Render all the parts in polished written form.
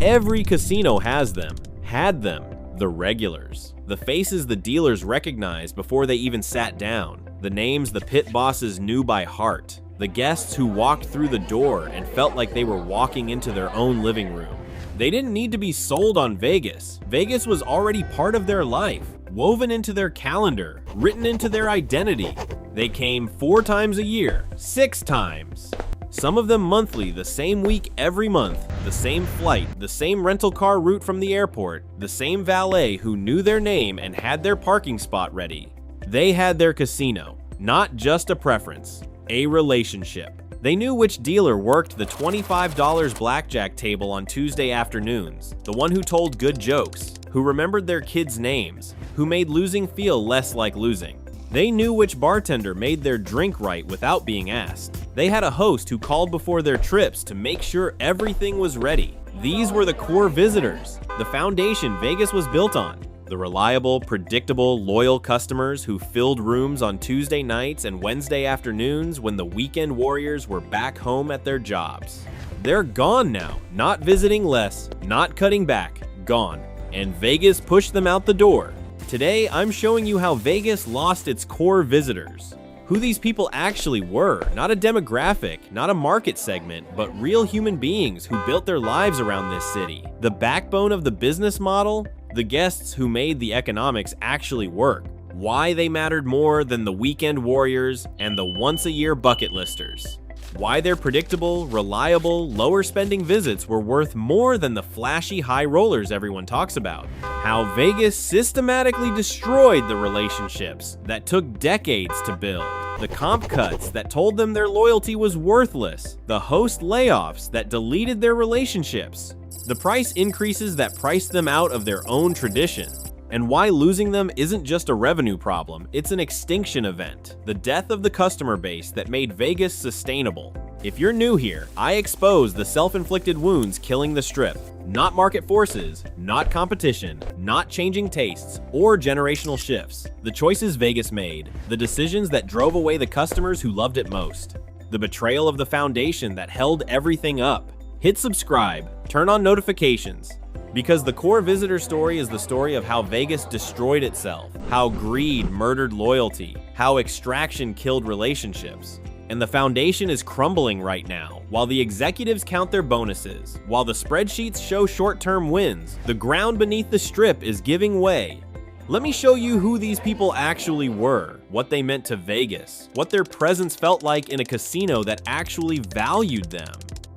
Every casino has them, had them, the regulars. The faces the dealers recognized before they even sat down. The names the pit bosses knew by heart. The guests who walked through the door and felt like they were walking into their own living room. They didn't need to be sold on Vegas. Vegas was already part of their life, woven into their calendar, written into their identity. They came 4 times a year, 6 times. Some of them monthly, the same week every month, the same flight, the same rental car route from the airport, the same valet who knew their name and had their parking spot ready. They had their casino, not just a preference, a relationship. They knew which dealer worked the $25 blackjack table on Tuesday afternoons, the one who told good jokes, who remembered their kids' names, who made losing feel less like losing. They knew which bartender made their drink right without being asked. They had a host who called before their trips to make sure everything was ready. These were the core visitors, the foundation Vegas was built on. The reliable, predictable, loyal customers who filled rooms on Tuesday nights and Wednesday afternoons when the weekend warriors were back home at their jobs. They're gone now, not visiting less, not cutting back, gone. And Vegas pushed them out the door. Today, I'm showing you how Vegas lost its core visitors. Who these people actually were, not a demographic, not a market segment, but real human beings who built their lives around this city. The backbone of the business model, the guests who made the economics actually work. Why they mattered more than the weekend warriors and the once-a-year bucket listers. Why their predictable, reliable, lower-spending visits were worth more than the flashy high rollers everyone talks about. How Vegas systematically destroyed the relationships that took decades to build. The comp cuts that told them their loyalty was worthless. The host layoffs that deleted their relationships. The price increases that priced them out of their own tradition. And why losing them isn't just a revenue problem, it's an extinction event. The death of the customer base that made Vegas sustainable. If you're new here, I expose the self-inflicted wounds killing the Strip. Not market forces, not competition, not changing tastes, or generational shifts. The choices Vegas made, the decisions that drove away the customers who loved it most. The betrayal of the foundation that held everything up. Hit subscribe, turn on notifications. Because the core visitor story is the story of how Vegas destroyed itself, how greed murdered loyalty, how extraction killed relationships. And the foundation is crumbling right now. While the executives count their bonuses, while the spreadsheets show short-term wins, the ground beneath the Strip is giving way. Let me show you who these people actually were, what they meant to Vegas, what their presence felt like in a casino that actually valued them.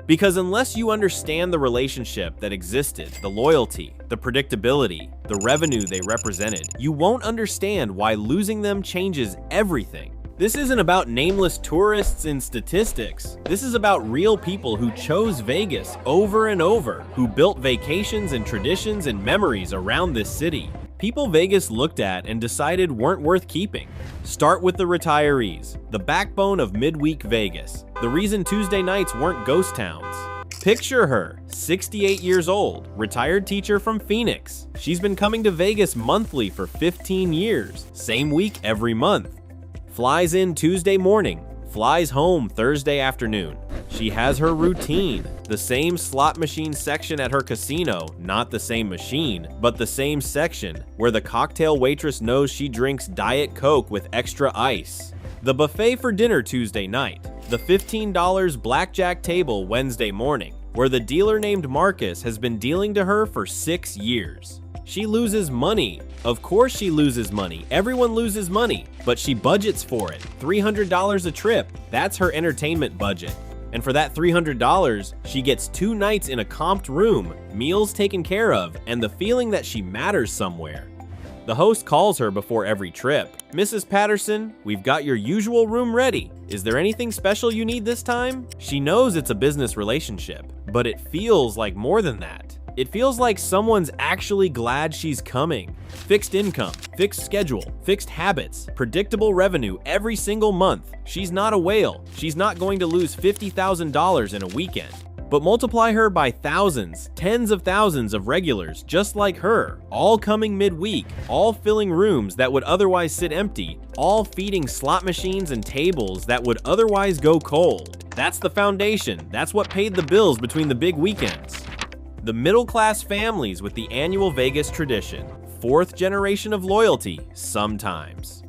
Because unless you understand the relationship that existed, the loyalty, the predictability, the revenue they represented, you won't understand why losing them changes everything. This isn't about nameless tourists and statistics. This is about real people who chose Vegas over and over, who built vacations and traditions and memories around this city. People Vegas looked at and decided weren't worth keeping. Start with the retirees, the backbone of midweek Vegas, the reason Tuesday nights weren't ghost towns. Picture her, 68 years old, retired teacher from Phoenix. She's been coming to Vegas monthly for 15 years, same week every month. Flies in Tuesday morning, flies home Thursday afternoon. She has her routine, the same slot machine section at her casino, not the same machine, but the same section, where the cocktail waitress knows she drinks Diet Coke with extra ice. The buffet for dinner Tuesday night, the $15 blackjack table Wednesday morning, where the dealer named Marcus has been dealing to her for 6 years. She loses money. Of course she loses money. Everyone loses money, but she budgets for it. $300 a trip, that's her entertainment budget. And for that $300, she gets 2 nights in a comped room, meals taken care of, and the feeling that she matters somewhere. The host calls her before every trip. "Mrs. Patterson, we've got your usual room ready. Is there anything special you need this time?" She knows it's a business relationship, but it feels like more than that. It feels like someone's actually glad she's coming. Fixed income, fixed schedule, fixed habits, predictable revenue every single month. She's not a whale. She's not going to lose $50,000 in a weekend. But multiply her by thousands, tens of thousands of regulars just like her, all coming midweek, all filling rooms that would otherwise sit empty, all feeding slot machines and tables that would otherwise go cold. That's the foundation. That's what paid the bills between the big weekends. The middle-class families with the annual Vegas tradition. Fourth generation of loyalty, sometimes.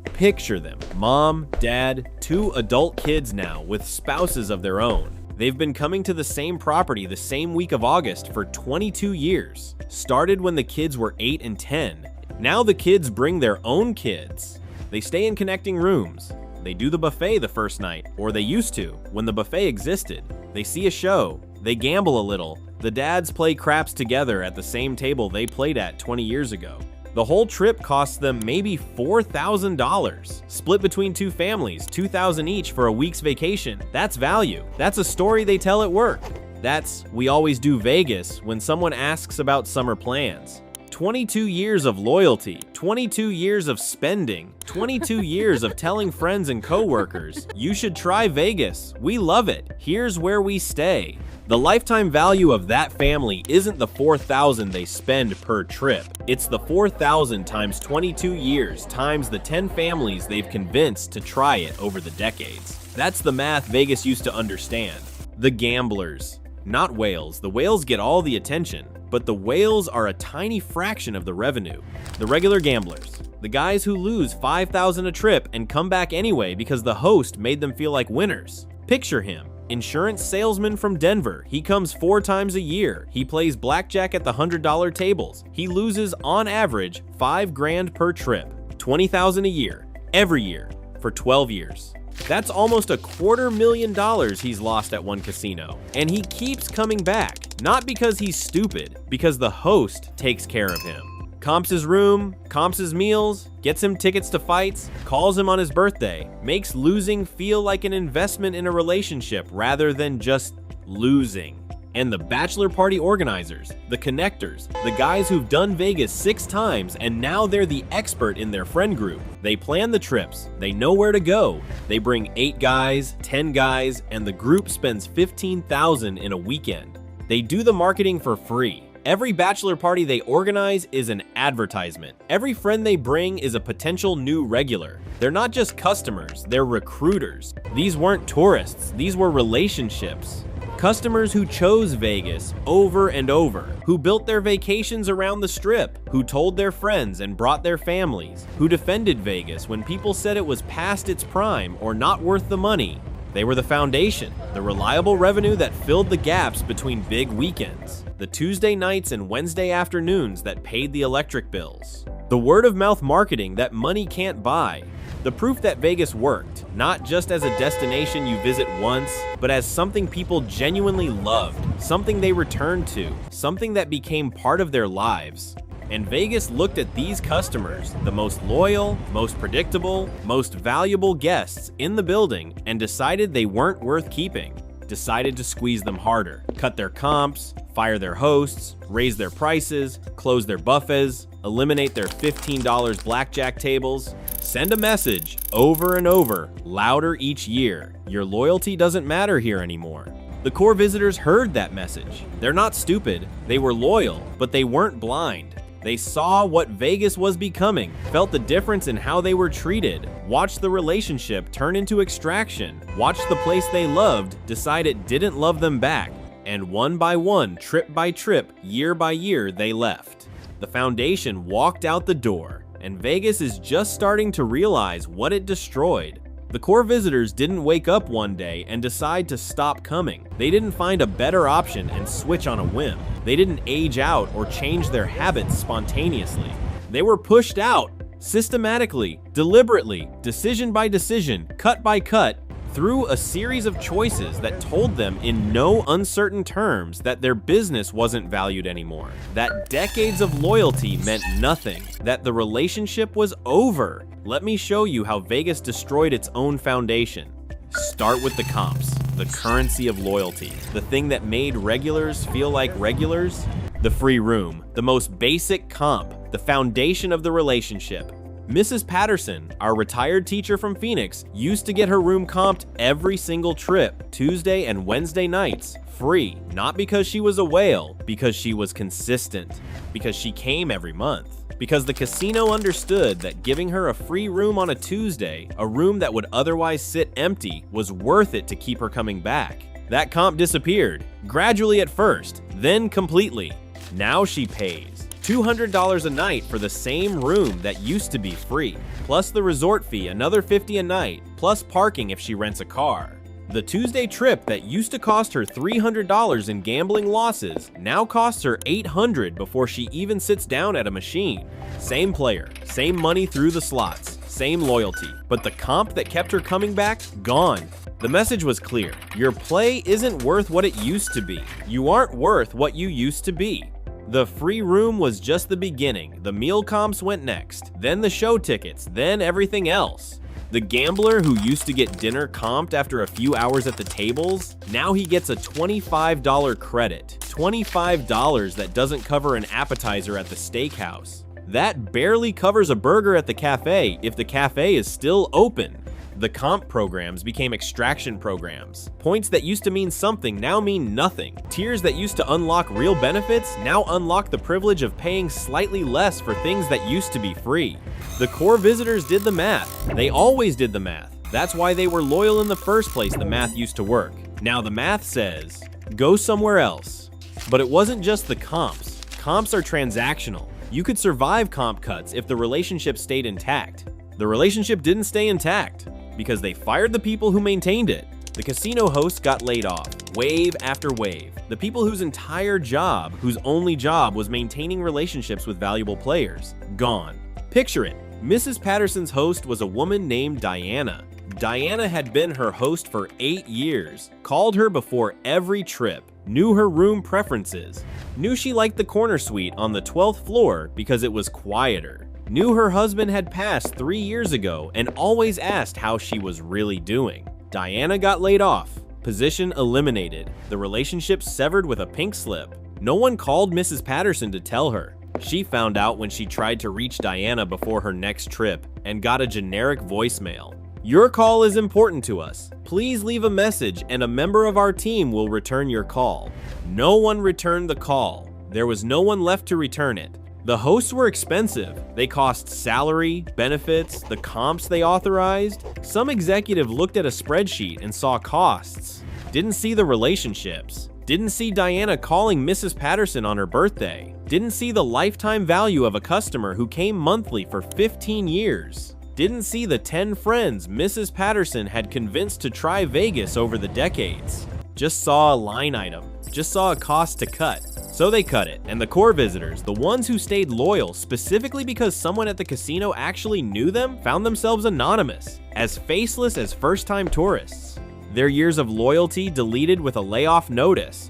Picture them, mom, dad, 2 adult kids now with spouses of their own. They've been coming to the same property the same week of August for 22 years. Started when the kids were 8 and 10. Now the kids bring their own kids. They stay in connecting rooms. They do the buffet the first night, or they used to, when the buffet existed. They see a show. They gamble a little. The dads play craps together at the same table they played at 20 years ago. The whole trip costs them maybe $4,000, split between 2 families, $2,000 each for a week's vacation. That's value. That's a story they tell at work. That's "we always do Vegas" when someone asks about summer plans. 22 years of loyalty, 22 years of spending, 22 years of telling friends and coworkers, "You should try Vegas. We love it. Here's where we stay." The lifetime value of that family isn't the $4,000 they spend per trip. It's the $4,000 times 22 years times the 10 families they've convinced to try it over the decades. That's the math Vegas used to understand. The gamblers. Not whales. The whales get all the attention, but the whales are a tiny fraction of the revenue. The regular gamblers. The guys who lose $5,000 a trip and come back anyway because the host made them feel like winners. Picture him. Insurance salesman from Denver. He comes 4 times a year. He plays blackjack at the $100 tables. He loses on average $5 grand per trip. $20,000 a year. Every year. For 12 years. That's almost $250,000 he's lost at one casino. And he keeps coming back. Not because he's stupid, because the host takes care of him. Comps his room, comps his meals, gets him tickets to fights, calls him on his birthday, makes losing feel like an investment in a relationship rather than just losing. And the bachelor party organizers, the connectors, the guys who've done Vegas 6 times and now they're the expert in their friend group. They plan the trips, they know where to go. They bring 8 guys, 10 guys, and the group spends $15,000 in a weekend. They do the marketing for free. Every bachelor party they organize is an advertisement. Every friend they bring is a potential new regular. They're not just customers, they're recruiters. These weren't tourists, these were relationships. Customers who chose Vegas over and over, who built their vacations around the Strip, who told their friends and brought their families, who defended Vegas when people said it was past its prime or not worth the money. They were the foundation, the reliable revenue that filled the gaps between big weekends, the Tuesday nights and Wednesday afternoons that paid the electric bills, the word-of-mouth marketing that money can't buy, the proof that Vegas worked, not just as a destination you visit once, but as something people genuinely loved, something they returned to, something that became part of their lives. And Vegas looked at these customers, the most loyal, most predictable, most valuable guests in the building, and decided they weren't worth keeping. Decided to squeeze them harder, cut their comps, fire their hosts, raise their prices, close their buffets, eliminate their $15 blackjack tables. Send a message over and over, louder each year. Your loyalty doesn't matter here anymore. The core visitors heard that message. They're not stupid, they were loyal, but they weren't blind. They saw what Vegas was becoming, felt the difference in how they were treated, watched the relationship turn into extraction, watched the place they loved decide it didn't love them back, and one by one, trip by trip, year by year, they left. The foundation walked out the door, and Vegas is just starting to realize what it destroyed. The core visitors didn't wake up one day and decide to stop coming. They didn't find a better option and switch on a whim. They didn't age out or change their habits spontaneously. They were pushed out, systematically, deliberately, decision by decision, cut by cut, through a series of choices that told them in no uncertain terms that their business wasn't valued anymore, that decades of loyalty meant nothing, that the relationship was over. Let me show you how Vegas destroyed its own foundation. Start with the comps, the currency of loyalty, the thing that made regulars feel like regulars. The free room, the most basic comp, the foundation of the relationship. Mrs. Patterson, our retired teacher from Phoenix, used to get her room comped every single trip, Tuesday and Wednesday nights, free. Not because she was a whale, because she was consistent, because she came every month. Because the casino understood that giving her a free room on a Tuesday, a room that would otherwise sit empty, was worth it to keep her coming back. That comp disappeared, gradually at first, then completely. Now she pays $200 a night for the same room that used to be free, plus the resort fee, another $50 a night, plus parking if she rents a car. The Tuesday trip that used to cost her $300 in gambling losses now costs her $800 before she even sits down at a machine. Same player, same money through the slots, same loyalty, but the comp that kept her coming back, gone. The message was clear. Your play isn't worth what it used to be. You aren't worth what you used to be. The free room was just the beginning. The meal comps went next, then the show tickets, then everything else. The gambler who used to get dinner comped after a few hours at the tables, now he gets a $25 credit. $25 that doesn't cover an appetizer at the steakhouse. That barely covers a burger at the cafe if the cafe is still open. The comp programs became extraction programs. Points that used to mean something now mean nothing. Tiers that used to unlock real benefits now unlock the privilege of paying slightly less for things that used to be free. The core visitors did the math. They always did the math. That's why they were loyal in the first place. The math used to work. Now the math says, go somewhere else. But it wasn't just the comps. Comps are transactional. You could survive comp cuts if the relationship stayed intact. The relationship didn't stay intact because they fired the people who maintained it. The casino hosts got laid off, wave after wave. The people whose entire job, whose only job was maintaining relationships with valuable players, gone. Picture it. Mrs. Patterson's host was a woman named Diana. Diana had been her host for 8 years, called her before every trip, knew her room preferences, knew she liked the corner suite on the 12th floor because it was quieter, knew her husband had passed 3 years ago and always asked how she was really doing. Diana got laid off, position eliminated, the relationship severed with a pink slip. No one called Mrs. Patterson to tell her. She found out when she tried to reach Diana before her next trip and got a generic voicemail. Your call is important to us. Please leave a message and a member of our team will return your call. No one returned the call. There was no one left to return it. The hosts were expensive. They cost salary, benefits, the comps they authorized. Some executive looked at a spreadsheet and saw costs. Didn't see the relationships. Didn't see Diana calling Mrs. Patterson on her birthday. Didn't see the lifetime value of a customer who came monthly for 15 years. Didn't see the 10 friends Mrs. Patterson had convinced to try Vegas over the decades. Just saw a line item. Just saw a cost to cut. So they cut it, and the core visitors, the ones who stayed loyal specifically because someone at the casino actually knew them, found themselves anonymous, as faceless as first-time tourists. Their years of loyalty deleted with a layoff notice.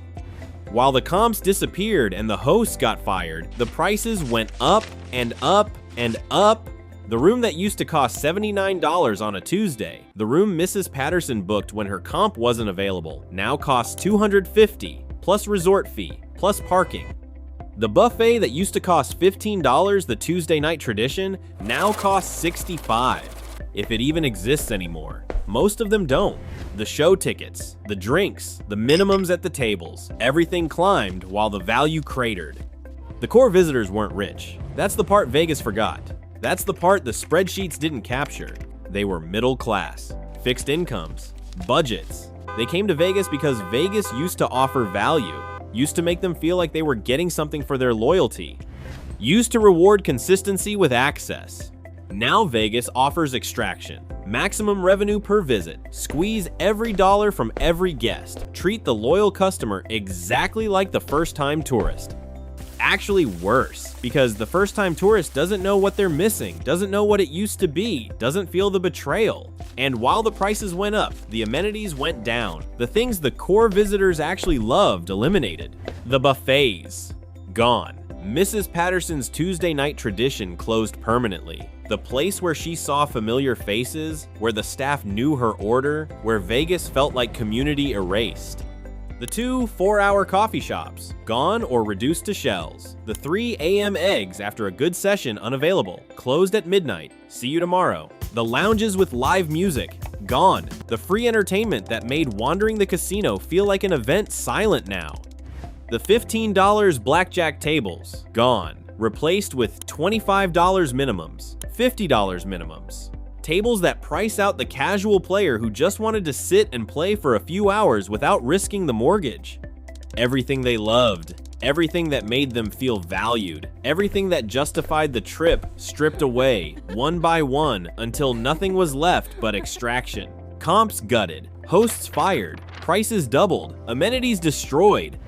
While the comps disappeared and the hosts got fired, the prices went up and up and up. The room that used to cost $79 on a Tuesday, the room Mrs. Patterson booked when her comp wasn't available, now costs $250, plus resort fee, plus parking. The buffet that used to cost $15, the Tuesday night tradition, now costs $65, if it even exists anymore. Most of them don't. The show tickets, the drinks, the minimums at the tables, everything climbed while the value cratered. The core visitors weren't rich. That's the part Vegas forgot. That's the part the spreadsheets didn't capture. They were middle class, fixed incomes, budgets. They came to Vegas because Vegas used to offer value, used to make them feel like they were getting something for their loyalty, used to reward consistency with access. Now Vegas offers extraction, maximum revenue per visit, squeeze every dollar from every guest, treat the loyal customer exactly like the first-time tourist. Actually worse, because the first-time tourist doesn't know what they're missing, doesn't know what it used to be, doesn't feel the betrayal. And while the prices went up, the amenities went down. The things the core visitors actually loved eliminated. The buffets, gone. Mrs. Patterson's Tuesday night tradition closed permanently. The place where she saw familiar faces, where the staff knew her order, where Vegas felt like community erased. The 2 4-hour coffee shops, gone or reduced to shells. The 3 a.m. eggs after a good session unavailable, closed at midnight, see you tomorrow. The lounges with live music, gone. The free entertainment that made wandering the casino feel like an event silent now. The $15 blackjack tables, gone. Replaced with $25 minimums, $50 minimums, Tables that price out the casual player who just wanted to sit and play for a few hours without risking the mortgage. Everything they loved, everything that made them feel valued, everything that justified the trip stripped away, one by one, until nothing was left but extraction. Comps gutted, hosts fired, prices doubled, amenities destroyed.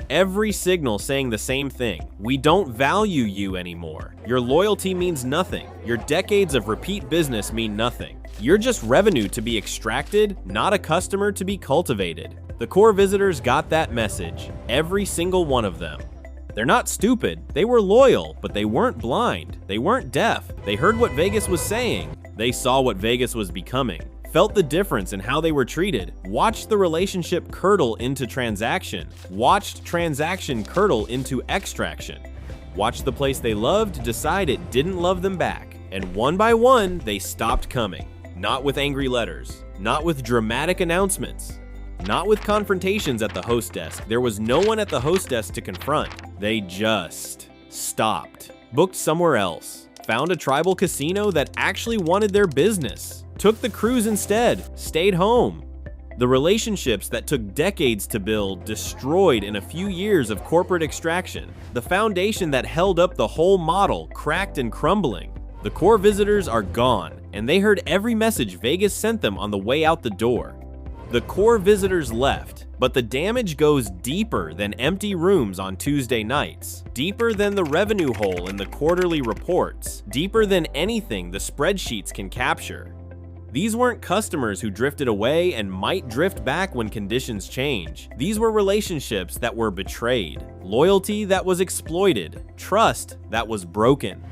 Every signal saying the same thing: we don't value you anymore. Your loyalty means nothing. Your decades of repeat business mean nothing. You're just revenue to be extracted, not a customer to be cultivated. The core visitors got that message, every single one of them. They're not stupid, they were loyal, but they weren't blind, they weren't deaf. They heard what Vegas was saying, they saw what Vegas was becoming, felt the difference in how they were treated, watched the relationship curdle into transaction, watched transaction curdle into extraction, watched the place they loved decide it didn't love them back, and one by one, they stopped coming. Not with angry letters, not with dramatic announcements, not with confrontations at the host desk. There was no one at the host desk to confront. They just stopped, booked somewhere else, found a tribal casino that actually wanted their business, took the cruise instead, stayed home. The relationships that took decades to build destroyed in a few years of corporate extraction. The foundation that held up the whole model cracked and crumbling. The core visitors are gone, and they heard every message Vegas sent them on the way out the door. The core visitors left, but the damage goes deeper than empty rooms on Tuesday nights, deeper than the revenue hole in the quarterly reports, deeper than anything the spreadsheets can capture. These weren't customers who drifted away and might drift back when conditions change. These were relationships that were betrayed, loyalty that was exploited, trust that was broken.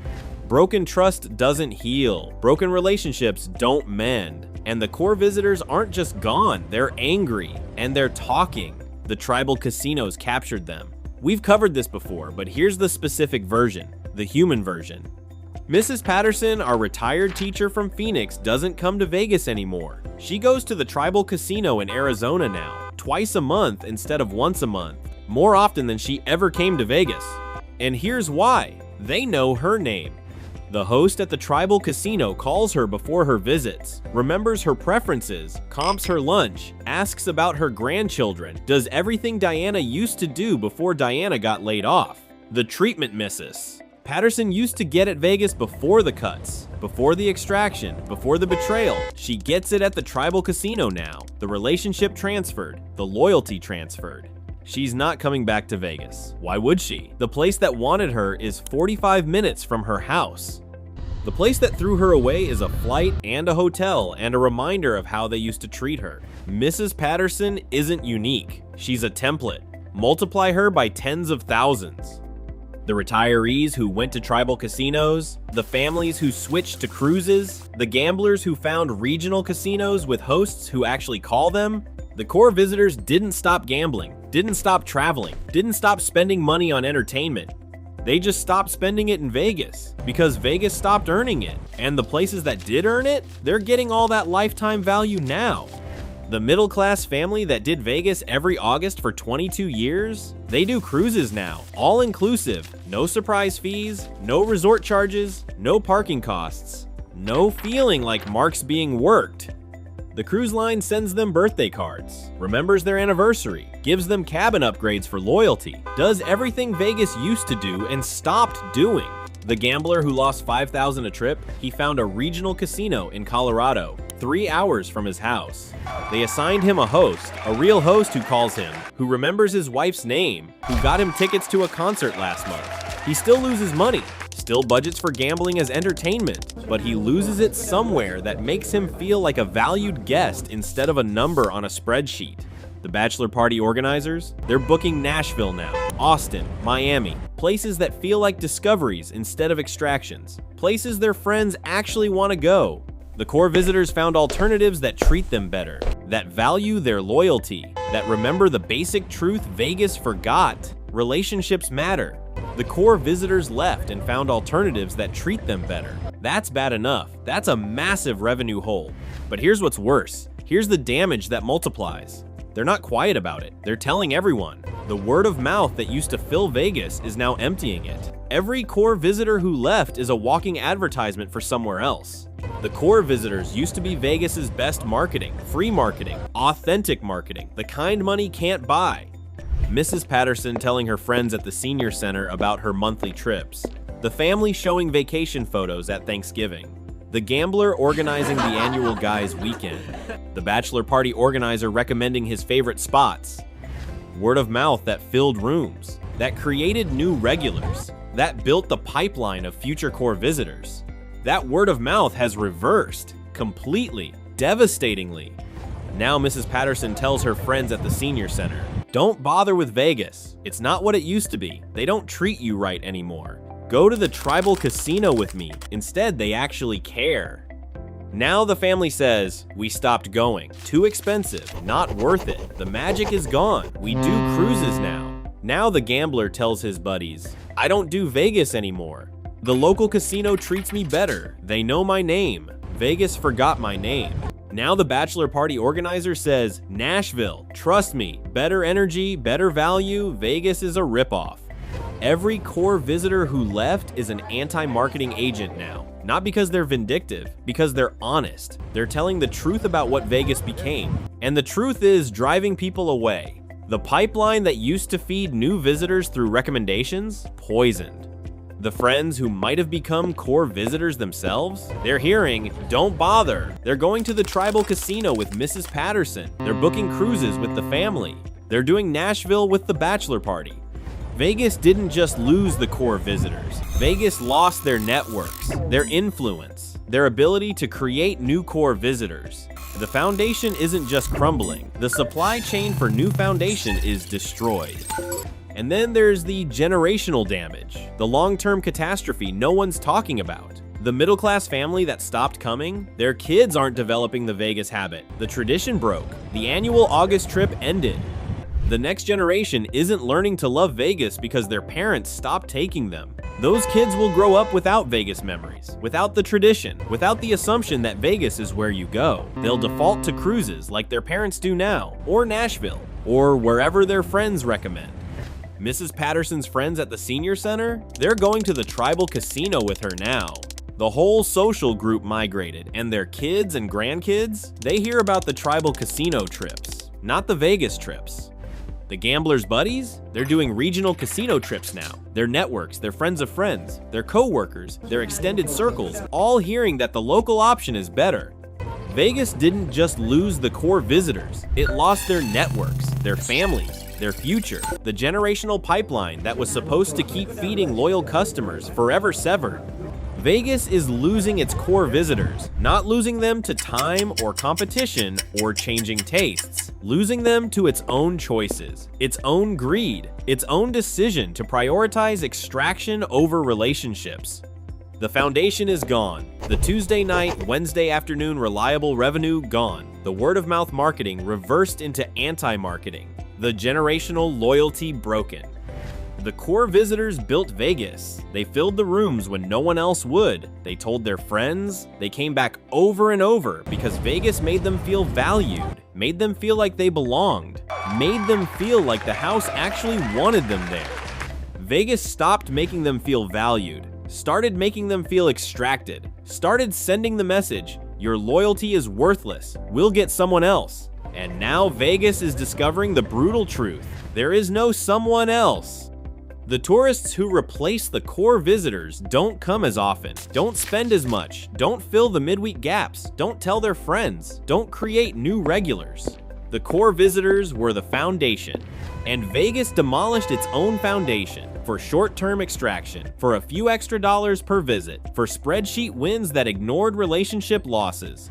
Broken trust doesn't heal, broken relationships don't mend. And the core visitors aren't just gone, they're angry, and they're talking. The tribal casinos captured them. We've covered this before, but here's the specific version, the human version. Mrs. Patterson, our retired teacher from Phoenix, doesn't come to Vegas anymore. She goes to the tribal casino in Arizona now, twice a month instead of once a month, more often than she ever came to Vegas. And here's why. They know her name. The host at the tribal casino calls her before her visits, remembers her preferences, comps her lunch, asks about her grandchildren, does everything Diana used to do before Diana got laid off. The treatment misses. Patterson used to get at Vegas before the cuts, before the extraction, before the betrayal. She gets it at the tribal casino now. The relationship transferred, the loyalty transferred. She's not coming back to Vegas. Why would she? The place that wanted her is 45 minutes from her house. The place that threw her away is a flight and a hotel and a reminder of how they used to treat her. Mrs. Patterson isn't unique. She's a template. Multiply her by tens of thousands. The retirees who went to tribal casinos, the families who switched to cruises, the gamblers who found regional casinos with hosts who actually call them. The core visitors didn't stop gambling, didn't stop traveling, didn't stop spending money on entertainment. They just stopped spending it in Vegas because Vegas stopped earning it. And the places that did earn it, they're getting all that lifetime value now. The middle-class family that did Vegas every August for 22 years, they do cruises now, all inclusive, no surprise fees, no resort charges, no parking costs, no feeling like Mark's being worked. The cruise line sends them birthday cards, remembers their anniversary, gives them cabin upgrades for loyalty, does everything Vegas used to do and stopped doing. The gambler who lost $5,000 a trip, he found a regional casino in Colorado, 3 hours from his house. They assigned him a host, a real host who calls him, who remembers his wife's name, who got him tickets to a concert last month. He still loses money, still budgets for gambling as entertainment, but he loses it somewhere that makes him feel like a valued guest instead of a number on a spreadsheet. The bachelor party organizers, they're booking Nashville now, Austin, Miami, places that feel like discoveries instead of extractions, places their friends actually want to go. The core visitors found alternatives that treat them better, that value their loyalty, that remember the basic truth Vegas forgot: relationships matter. The core visitors left and found alternatives that treat them better. That's bad enough. That's a massive revenue hole. But here's what's worse. Here's the damage that multiplies. They're not quiet about it. They're telling everyone. The word of mouth that used to fill Vegas is now emptying it. Every core visitor who left is a walking advertisement for somewhere else. The core visitors used to be Vegas's best marketing, free marketing, authentic marketing, the kind money can't buy. Mrs. Patterson telling her friends at the senior center about her monthly trips. The family showing vacation photos at Thanksgiving. The gambler organizing the annual guys' weekend. The bachelor party organizer recommending his favorite spots. Word of mouth that filled rooms, that created new regulars, that built the pipeline of future core visitors. That word of mouth has reversed, completely, devastatingly. Now Mrs. Patterson tells her friends at the senior center, don't bother with Vegas. It's not what it used to be. They don't treat you right anymore. Go to the tribal casino with me. Instead, they actually care. Now the family says, we stopped going. Too expensive, not worth it. The magic is gone. We do cruises now. Now the gambler tells his buddies, I don't do Vegas anymore. The local casino treats me better. They know my name. Vegas forgot my name. Now the bachelor party organizer says, Nashville, trust me, better energy, better value, Vegas is a ripoff. Every core visitor who left is an anti-marketing agent now. Not because they're vindictive, because they're honest. They're telling the truth about what Vegas became. And the truth is driving people away. The pipeline that used to feed new visitors through recommendations, poisoned. The friends who might have become core visitors themselves, they're hearing, don't bother. They're going to the tribal casino with Mrs. Patterson. They're booking cruises with the family. They're doing Nashville with the bachelor party. Vegas didn't just lose the core visitors. Vegas lost their networks, their influence, their ability to create new core visitors. The foundation isn't just crumbling. The supply chain for new foundation is destroyed. And then there's the generational damage, the long-term catastrophe no one's talking about. The middle-class family that stopped coming, their kids aren't developing the Vegas habit. The tradition broke. The annual August trip ended. The next generation isn't learning to love Vegas because their parents stopped taking them. Those kids will grow up without Vegas memories, without the tradition, without the assumption that Vegas is where you go. They'll default to cruises like their parents do now, or Nashville, or wherever their friends recommend. Mrs. Patterson's friends at the senior center, they're going to the tribal casino with her now. The whole social group migrated, and their kids and grandkids, they hear about the tribal casino trips, not the Vegas trips. The gamblers' buddies, they're doing regional casino trips now. Their networks, their friends of friends, their co-workers, their extended circles, all hearing that the local option is better. Vegas didn't just lose the core visitors, it lost their networks, their families, their future. The generational pipeline that was supposed to keep feeding loyal customers forever severed. Vegas is losing its core visitors, not losing them to time or competition or changing tastes, losing them to its own choices, its own greed, its own decision to prioritize extraction over relationships. The foundation is gone. The Tuesday night, Wednesday afternoon reliable revenue gone. The word-of-mouth marketing reversed into anti-marketing. The generational loyalty broken. The core visitors built Vegas. They filled the rooms when no one else would. They told their friends. They came back over and over because Vegas made them feel valued, made them feel like they belonged, made them feel like the house actually wanted them there. Vegas stopped making them feel valued, started making them feel extracted, started sending the message, your loyalty is worthless, we'll get someone else. And now Vegas is discovering the brutal truth. There is no someone else. The tourists who replace the core visitors don't come as often, don't spend as much, don't fill the midweek gaps, don't tell their friends, don't create new regulars. The core visitors were the foundation, and Vegas demolished its own foundation for short-term extraction, for a few extra dollars per visit, for spreadsheet wins that ignored relationship losses.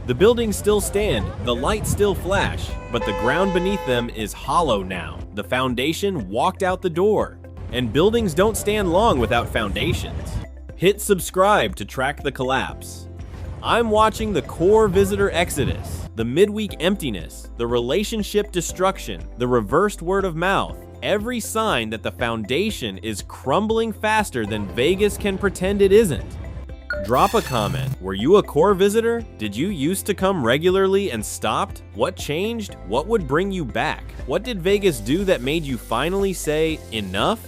The buildings still stand, the lights still flash, but the ground beneath them is hollow now. The foundation walked out the door. And buildings don't stand long without foundations. Hit subscribe to track the collapse. I'm watching the core visitor exodus, the midweek emptiness, the relationship destruction, the reversed word of mouth, every sign that the foundation is crumbling faster than Vegas can pretend it isn't. Drop a comment. Were you a core visitor? Did you used to come regularly and stopped? What changed? What would bring you back? What did Vegas do that made you finally say, enough?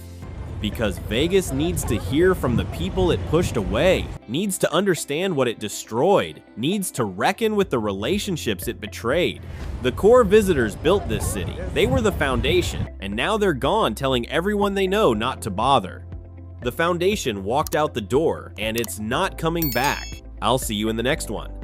Because Vegas needs to hear from the people it pushed away, needs to understand what it destroyed, needs to reckon with the relationships it betrayed. The core visitors built this city. They were the foundation, and now they're gone telling everyone they know not to bother. The foundation walked out the door, and it's not coming back. I'll see you in the next one.